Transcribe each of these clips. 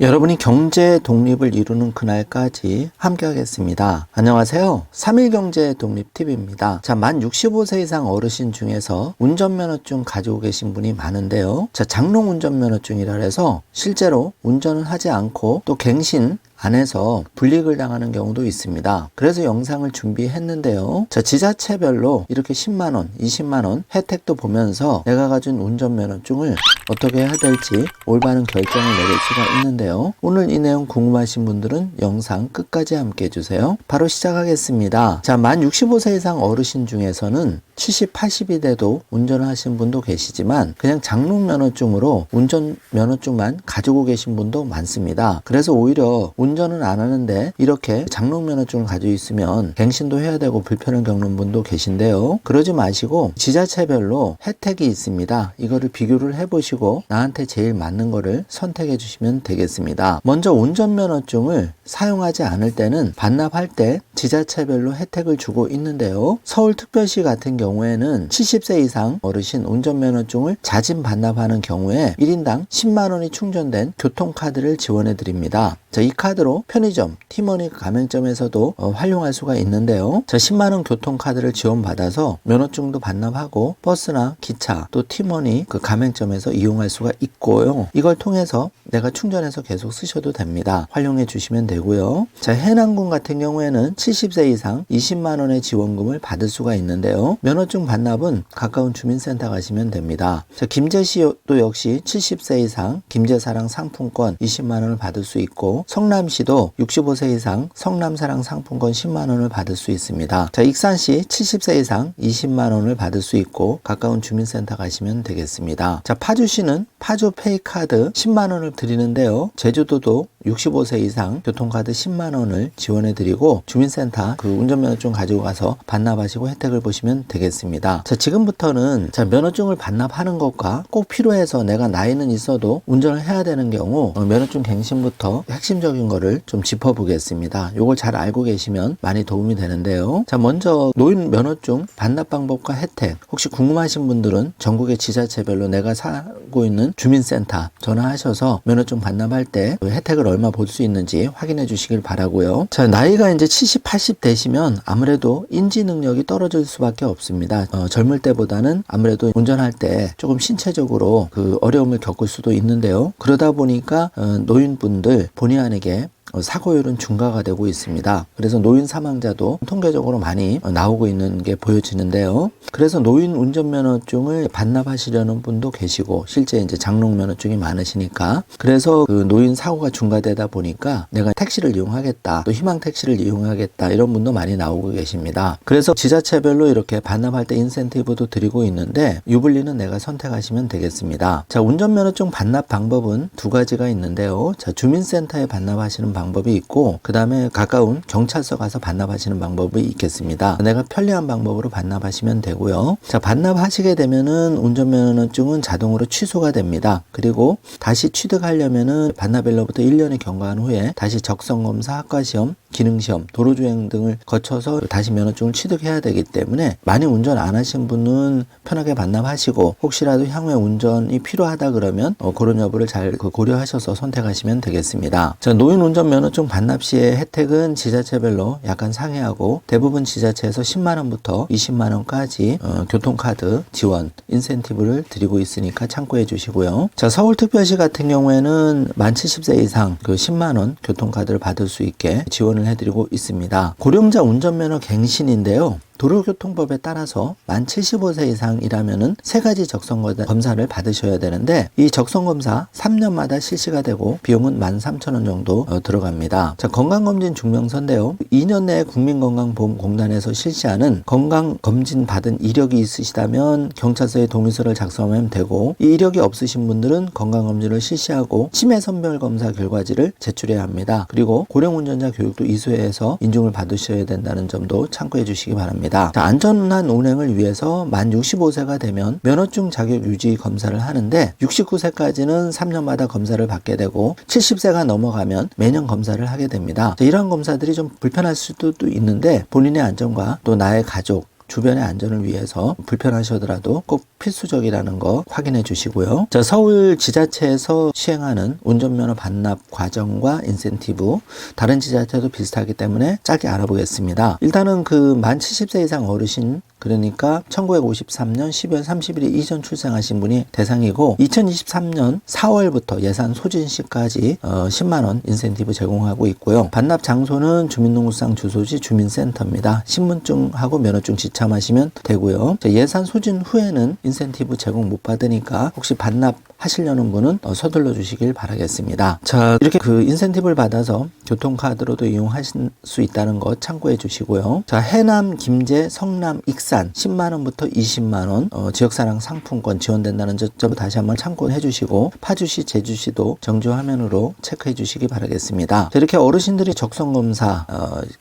여러분이 경제 독립을 이루는 그날까지 함께 하겠습니다. 안녕하세요. 3일 경제 독립 TV입니다. 자, 만 65세 이상 어르신 중에서 운전면허증 가지고 계신 분이 많은데요. 자, 장롱 운전면허증이라 해서 실제로 운전을 하지 않고 또 갱신 안에서 불이익을 당하는 경우도 있습니다. 그래서 영상을 준비했는데요. 자, 지자체별로 이렇게 10만원, 20만원 혜택도 보면서 내가 가진 운전면허증을 어떻게 해야 될지 올바른 결정을 내릴 수가 있는데요. 오늘 이 내용 궁금하신 분들은 영상 끝까지 함께 해주세요. 바로 시작하겠습니다. 자, 만 65세 이상 어르신 중에서는 70, 80이 돼도 운전을 하신 분도 계시지만 그냥 장롱면허증으로 운전면허증만 가지고 계신 분도 많습니다. 그래서 오히려 운전은 안 하는데 이렇게 장롱면허증을 가지고 있으면 갱신도 해야 되고 불편을 겪는 분도 계신데요. 그러지 마시고 지자체별로 혜택이 있습니다. 이거를 비교를 해보시고 나한테 제일 맞는 거를 선택해 주시면 되겠습니다. 먼저 운전면허증을 사용하지 않을 때는 반납할 때 지자체별로 혜택을 주고 있는데요. 서울특별시 같은 경우에는 70세 이상 어르신 운전면허증을 자진 반납하는 경우에 1인당 10만원이 충전된 교통카드를 지원해 드립니다. 자, 이 카드로 편의점, 티머니 가맹점에서도 활용할 수가 있는데요. 자, 10만원 교통카드를 지원받아서 면허증도 반납하고 버스나 기차 또 티머니 그 가맹점에서 이용할 수가 있고요. 이걸 통해서 내가 충전해서 계속 쓰셔도 됩니다. 활용해 주시면 되고요. 자, 해남군 같은 경우에는 70세 이상 20만원의 지원금을 받을 수가 있는데요. 면허증 반납은 가까운 주민센터 가시면 됩니다. 자, 김제시도 역시 70세 이상 김제사랑 상품권 20만원을 받을 수 있고 성남시도 65세 이상 성남사랑 상품권 10만원을 받을 수 있습니다. 자, 익산시 70세 이상 20만원을 받을 수 있고 가까운 주민센터 가시면 되겠습니다. 자, 파주시는 파주페이카드 10만원을 드리는데요. 제주도도 65세 이상 교통카드 10만원을 지원해 드리고 주민센터 그 운전면허증 가지고 가서 반납하시고 혜택을 보시면 되겠습니다. 자, 지금부터는 자, 면허증을 반납하는 것과 꼭 필요해서 내가 나이는 있어도 운전을 해야 되는 경우 면허증 갱신부터 핵심적인 거를 좀 짚어보겠습니다. 요걸 잘 알고 계시면 많이 도움이 되는데요. 자, 먼저 노인 면허증 반납 방법과 혜택 혹시 궁금하신 분들은 전국의 지자체별로 내가 살고 있는 주민센터 전화하셔서 면허증 반납할 때 혜택을 얼마 볼 수 있는지 확인해 주시길 바라고요. 자, 나이가 이제 70, 80 되시면 아무래도 인지 능력이 떨어질 수밖에 없습니다. 젊을 때보다는 아무래도 운전할 때 조금 신체적으로 그 어려움을 겪을 수도 있는데요. 그러다 보니까 노인분들 본의 아니게 사고율은 증가가 되고 있습니다. 그래서 노인 사망자도 통계적으로 많이 나오고 있는 게 보여지는데요. 그래서 노인 운전면허증을 반납하시려는 분도 계시고 실제 이제 장롱면허증이 많으시니까 그래서 그 노인 사고가 증가되다 보니까 내가 택시를 이용하겠다 또 희망택시를 이용하겠다 이런 분도 많이 나오고 계십니다. 그래서 지자체별로 이렇게 반납할 때 인센티브도 드리고 있는데 유불리는 내가 선택하시면 되겠습니다. 자, 운전면허증 반납 방법은 두 가지가 있는데요. 자, 주민센터에 반납하시는 방법이 있고 그 다음에 가까운 경찰서 가서 반납하시는 방법이 있겠습니다. 내가 편리한 방법으로 반납하시면 되고요. 자, 반납하시게 되면은 운전면허증은 자동으로 취소가 됩니다. 그리고 다시 취득하려면은 반납일로부터 1년이 경과한 후에 다시 적성검사, 학과시험, 기능시험, 도로주행 등을 거쳐서 다시 면허증을 취득해야 되기 때문에 많이 운전 안 하신 분은 편하게 반납하시고 혹시라도 향후에 운전이 필요하다 그러면 그런 여부를 잘 고려하셔서 선택하시면 되겠습니다. 자, 노인 운전면허증 반납 시의 혜택은 지자체별로 약간 상이하고 대부분 지자체에서 10만원부터 20만원까지 교통카드 지원, 인센티브를 드리고 있으니까 참고해 주시고요. 자, 서울특별시 같은 경우에는 만 70세 이상 그 10만원 교통카드를 받을 수 있게 지원을 해드리고 있습니다. 고령자 운전면허 갱신인데요. 도로교통법에 따라서 만 75세 이상이라면은 세 가지 적성검사를 받으셔야 되는데 이 적성검사 3년마다 실시가 되고 비용은 13,000원 정도 들어갑니다. 자, 건강검진 증명서인데요. 2년 내에 국민건강보험공단에서 실시하는 건강검진 받은 이력이 있으시다면 경찰서에 동의서를 작성하면 되고 이 이력이 없으신 분들은 건강검진을 실시하고 치매선별검사 결과지를 제출해야 합니다. 그리고 고령운전자 교육도 이수해서 인증을 받으셔야 된다는 점도 참고해 주시기 바랍니다. 자, 안전한 운행을 위해서 만 65세가 되면 면허증 자격 유지 검사를 하는데 69세까지는 3년마다 검사를 받게 되고 70세가 넘어가면 매년 검사를 하게 됩니다. 자, 이러한 검사들이 좀 불편할 수도 있는데 본인의 안전과 또 나의 가족 주변의 안전을 위해서 불편하시더라도 꼭 필수적이라는 거 확인해 주시고요. 자, 서울 지자체에서 시행하는 운전면허 반납 과정과 인센티브, 다른 지자체도 비슷하기 때문에 짧게 알아보겠습니다. 일단은 만 70세 이상 어르신, 그러니까 1953년 12월 30일 이전 출생하신 분이 대상이고 2023년 4월부터 예산 소진 시까지 10만 원 인센티브 제공하고 있고요. 반납 장소는 주민등록상 주소지 주민센터입니다. 신분증하고 면허증 지참하시면 되고요. 예산 소진 후에는 인센티브 제공 못 받으니까 혹시 반납하시려는 분은 서둘러 주시길 바라겠습니다. 자, 이렇게 인센티브를 받아서 교통카드로도 이용하실 수 있다는 거 참고해 주시고요. 자, 해남, 김제, 성남, 익산 10만원부터 20만원 지역사랑 상품권 지원된다는 점 다시 한번 참고해 주시고 파주시, 제주시도 정주 화면으로 체크해 주시기 바라겠습니다. 자, 이렇게 어르신들이 적성검사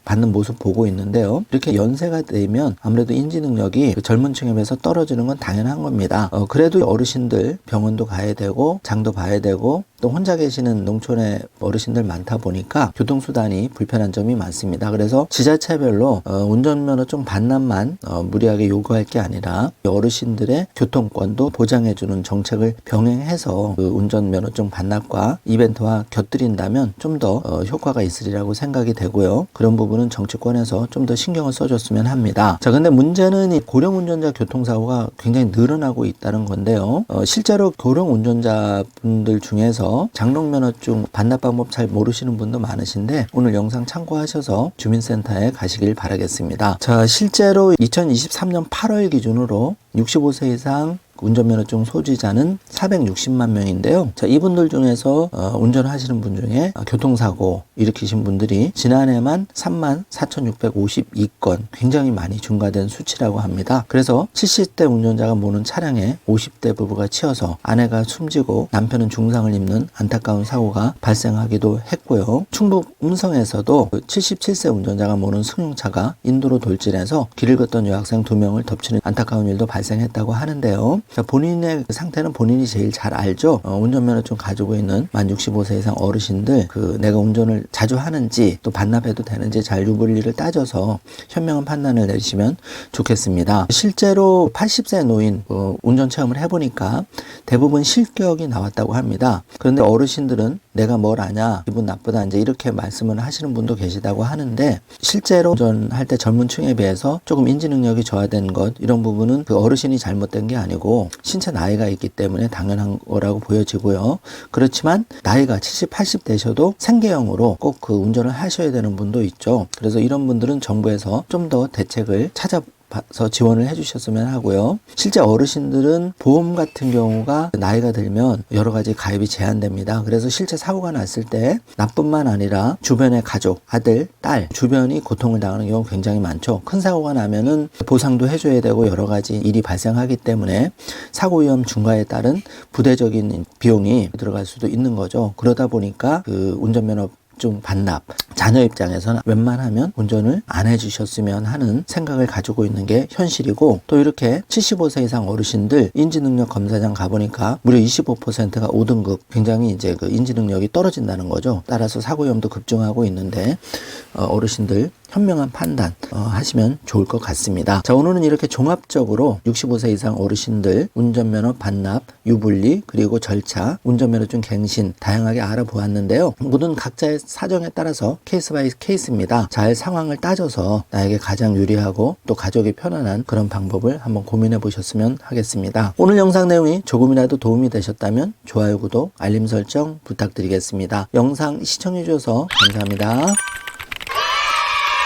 받는 모습 보고 있는데요. 이렇게 연세가 되면 아무래도 인지능력이 젊은 층에 비해서 떨어지는 건 당연한 겁니다. 그래도 어르신들 병원도 가야 되고 장도 봐야 되고 또 혼자 계시는 농촌의 어르신들 많다 보니까 교통수단이 불편한 점이 많습니다. 그래서 지자체별로 운전면허증 반납만 무리하게 요구할 게 아니라 어르신들의 교통권도 보장해주는 정책을 병행해서 운전면허증 반납과 이벤트와 곁들인다면 좀 더 효과가 있으리라고 생각이 되고요. 그런 부분은 정치권에서 좀 더 신경을 써줬으면 합니다. 자, 근데 문제는 이 고령 운전자 교통사고가 굉장히 늘어나고 있다는 건데요. 실제로 고령 운전자분들 중에서 장롱면허증 반납 방법 잘 모르시는 분도 많으신데 오늘 영상 참고하셔서 주민센터에 가시길 바라겠습니다. 자, 실제로 2023년 8월 기준으로 65세 이상 운전면허증 소지자는 460만 명인데요. 자, 이분들 중에서 운전하시는 분 중에 교통사고 일으키신 분들이 지난해만 34,652건, 굉장히 많이 증가된 수치라고 합니다. 그래서 70대 운전자가 모는 차량에 50대 부부가 치여서 아내가 숨지고 남편은 중상을 입는 안타까운 사고가 발생하기도 했고요. 충북 음성에서도 77세 운전자가 모는 승용차가 인도로 돌진해서 길을 걷던 여학생 2명을 덮치는 안타까운 일도 발생했다고 하는데요. 자, 본인의 상태는 본인이 제일 잘 알죠. 운전면허증 가지고 있는 만 65세 이상 어르신들 내가 운전을 자주 하는지 또 반납해도 되는지 잘 유불리를 따져서 현명한 판단을 내리시면 좋겠습니다. 실제로 80세 노인 운전 체험을 해보니까 대부분 실격이 나왔다고 합니다. 그런데 어르신들은 내가 뭘 아냐, 기분 나쁘다, 이제 이렇게 말씀을 하시는 분도 계시다고 하는데 실제로 운전할 때 젊은 층에 비해서 조금 인지 능력이 저하된 것, 이런 부분은 어르신이 잘못된 게 아니고 신체 나이가 있기 때문에 당연한 거라고 보여지고요. 그렇지만 나이가 70, 80 되셔도 생계형으로 꼭 운전을 하셔야 되는 분도 있죠. 그래서 이런 분들은 정부에서 좀 더 대책을 찾아서 지원을 해주셨으면 하고요. 실제 어르신들은 보험 같은 경우가 나이가 들면 여러 가지 가입이 제한됩니다. 그래서 실제 사고가 났을 때 나뿐만 아니라 주변의 가족, 아들, 딸, 주변이 고통을 당하는 경우 굉장히 많죠. 큰 사고가 나면은 보상도 해줘야 되고 여러 가지 일이 발생하기 때문에 사고 위험 증가에 따른 부대적인 비용이 들어갈 수도 있는 거죠. 그러다 보니까 운전면허 좀 반납, 자녀 입장에서는 웬만하면 운전을 안 해주셨으면 하는 생각을 가지고 있는 게 현실이고, 또 이렇게 75세 이상 어르신들 인지능력 검사장 가보니까 무려 25%가 5등급, 굉장히 이제 인지능력이 떨어진다는 거죠. 따라서 사고 위험도 급증하고 있는데 어르신들 현명한 판단 하시면 좋을 것 같습니다. 자, 오늘은 이렇게 종합적으로 65세 이상 어르신들 운전면허 반납, 유불리, 그리고 절차, 운전면허증 갱신 다양하게 알아보았는데요. 모든 각자의 사정에 따라서 케이스 바이 케이스입니다. 잘 상황을 따져서 나에게 가장 유리하고 또 가족이 편안한 그런 방법을 한번 고민해 보셨으면 하겠습니다. 오늘 영상 내용이 조금이라도 도움이 되셨다면 좋아요, 구독, 알림 설정 부탁드리겠습니다. 영상 시청해 주셔서 감사합니다.